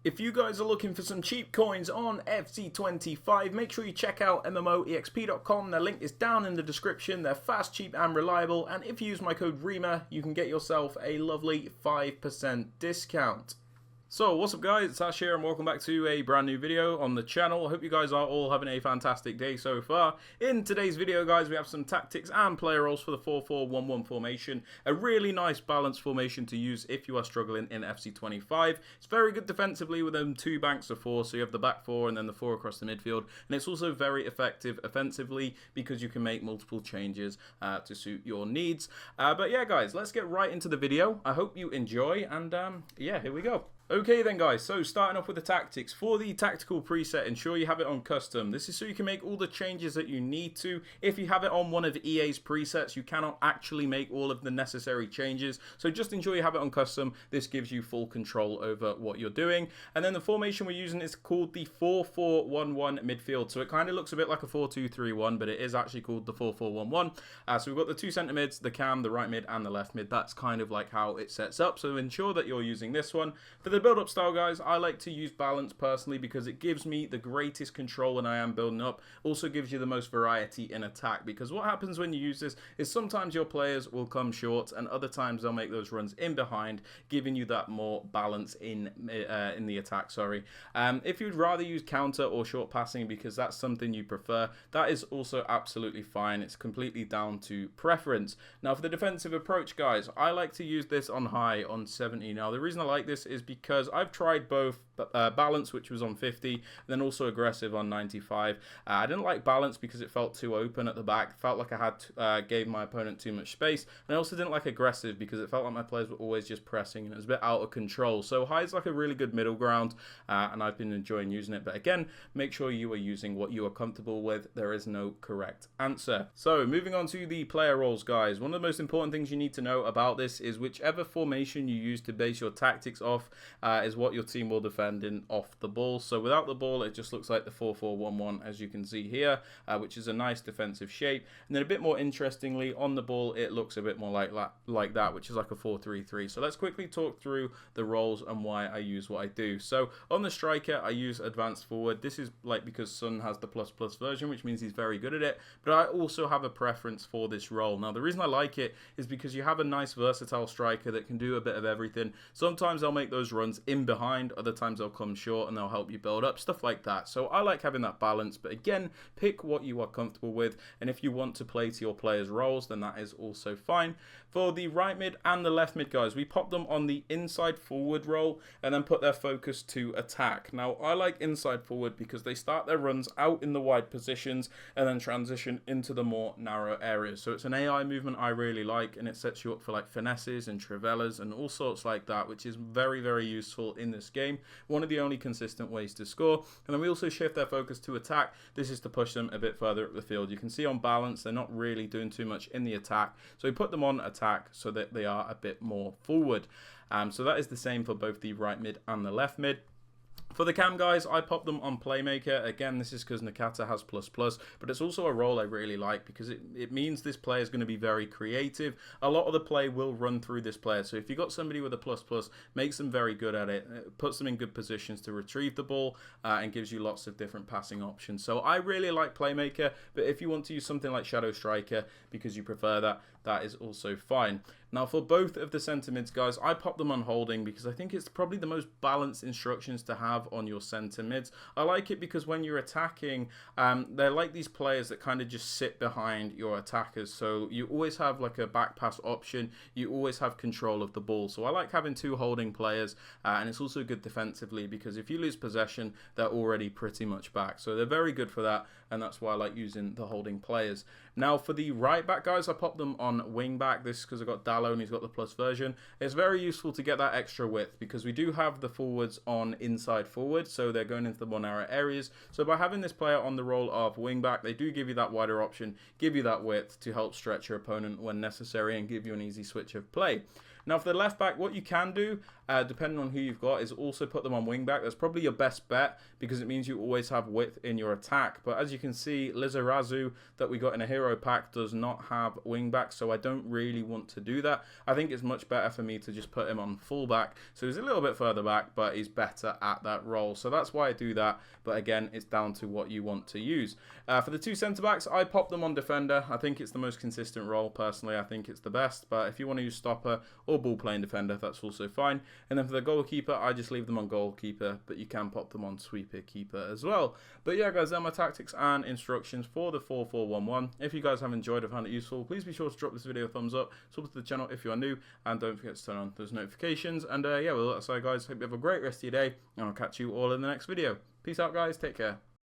If you guys are looking for some cheap coins on FC25, make sure you check out MMOEXP.com. Their link is down in the description. They're fast, cheap, and reliable. And if you use my code REMA, you can get yourself a lovely 5% discount. So what's up guys, it's Ash here and welcome back to a brand new video on the channel. I hope you guys are all having a fantastic day so far. In today's video guys, we have some tactics and player roles for the 4-4-1-1 formation. A really nice balanced formation to use if you are struggling in FC25. It's very good defensively with them two banks of four, so you have the back four and then the four across the midfield. And it's also very effective offensively because you can make multiple changes to suit your needs. But yeah guys, let's get right into the video. I hope you enjoy and yeah, here we go. Okay then guys, so starting off with the tactics. For the tactical preset, ensure you have it on custom. This is so you can make all the changes that you need to. If you have it on one of EA's presets, you cannot actually make all of the necessary changes. So just ensure you have it on custom. This gives you full control over what you're doing. And then the formation we're using is called the 4-4-1-1 midfield. So it kind of looks a bit like a 4-2-3-1, but it is actually called the 4-4-1-1. So we've got the two centre mids, the cam, the right mid, and the left mid. That's kind of like how it sets up. So ensure that you're using this one. For the build-up style, guys, I like to use balance personally because it gives me the greatest control when I am building up. Also gives you the most variety in attack, because what happens when you use this is sometimes your players will come short and other times they'll make those runs in behind, giving you that more balance in the attack. If you'd rather use counter or short passing because that's something you prefer, that is also absolutely fine. It's completely down to preference. Now for the defensive approach, guys, I like to use this on high on 70. Now the reason I like this is because I've tried both balance, which was on 50, and then also aggressive on 95. I didn't like balance because it felt too open at the back. Felt like I had gave my opponent too much space. And I also didn't like aggressive because it felt like my players were always just pressing and it was a bit out of control. So high is like a really good middle ground, and I've been enjoying using it. But again, make sure you are using what you are comfortable with. There is no correct answer. So moving on to the player roles, guys. One of the most important things you need to know about this is whichever formation you use to base your tactics off is what your team will defend in off the ball. So without the ball, it just looks like the 4-4-1-1, as you can see here, which is a nice defensive shape. And then a bit more interestingly, on the ball, it looks a bit more like that, which is like a 4-3-3. So let's quickly talk through the roles and why I use what I do. So on the striker, I use advanced forward. This is like because Son has the plus version, which means he's very good at it. But I also have a preference for this role. Now the reason I like it is because you have a nice versatile striker that can do a bit of everything. Sometimes they'll make those runs in behind, other times they'll come short and they'll help you build up, stuff like that. So I like having that balance, but again, pick what you are comfortable with, and if you want to play to your players' roles, then that is also fine. For the right mid and the left mid, guys, we pop them on the inside forward role and then put their focus to attack. Now I like inside forward because they start their runs out in the wide positions and then transition into the more narrow areas. So it's an AI movement I really like, and it sets you up for like finesses and trivellas and all sorts like that, which is very, very useful in this game. One of the only consistent ways to score. And then we also shift their focus to attack. This is to push them a bit further up the field. You can see on balance, they're not really doing too much in the attack. So we put them on attack so that they are a bit more forward. So that is the same for both the right mid and the left mid. For the cam, guys, I pop them on playmaker. Again, this is because Nakata has ++, but it's also a role I really like because it means this player is going to be very creative. A lot of the play will run through this player. So if you've got somebody with a ++, makes them very good at it, puts them in good positions to retrieve the ball, and gives you lots of different passing options. So I really like playmaker, but if you want to use something like shadow striker because you prefer that, that is also fine. Now for both of the centre mids, guys, I pop them on holding because I think it's probably the most balanced instructions to have on your centre mids. I like it because when you're attacking, they're like these players that kind of just sit behind your attackers. So you always have like a back pass option. You always have control of the ball. So I like having two holding players, and it's also good defensively because if you lose possession, they're already pretty much back. So they're very good for that, and that's why I like using the holding players. Now for the right back, guys, I pop them on wing back. This is because I've got Dallo and he's got the plus version. It's very useful to get that extra width because we do have the forwards on inside forward, so they're going into the more narrow areas. So by having this player on the role of wing back, they do give you that wider option, give you that width to help stretch your opponent when necessary and give you an easy switch of play. Now for the left back, what you can do, depending on who you've got, is also put them on wing back. That's probably your best bet because it means you always have width in your attack. But as you can see, Lizarazu that we got in a hero pack does not have wing back, so I don't really want to do that. I think it's much better for me to just put him on full back. So he's a little bit further back, but he's better at that role. So that's why I do that. But again, it's down to what you want to use. For the two centre backs, I pop them on defender. I think it's the most consistent role. Personally, I think it's the best. But if you want to use stopper or ball playing defender, that's also fine. And then for the goalkeeper, I just leave them on goalkeeper, but you can pop them on sweeper keeper as well. But yeah, guys, they're my tactics and instructions for the 4-4-1-1. If you guys have enjoyed or found it useful, please be sure to drop this video a thumbs up, subscribe to the channel if you are new, and don't forget to turn on those notifications. And yeah, well, that's all, guys. Hope you have a great rest of your day, and I'll catch you all in the next video. Peace out, guys. Take care.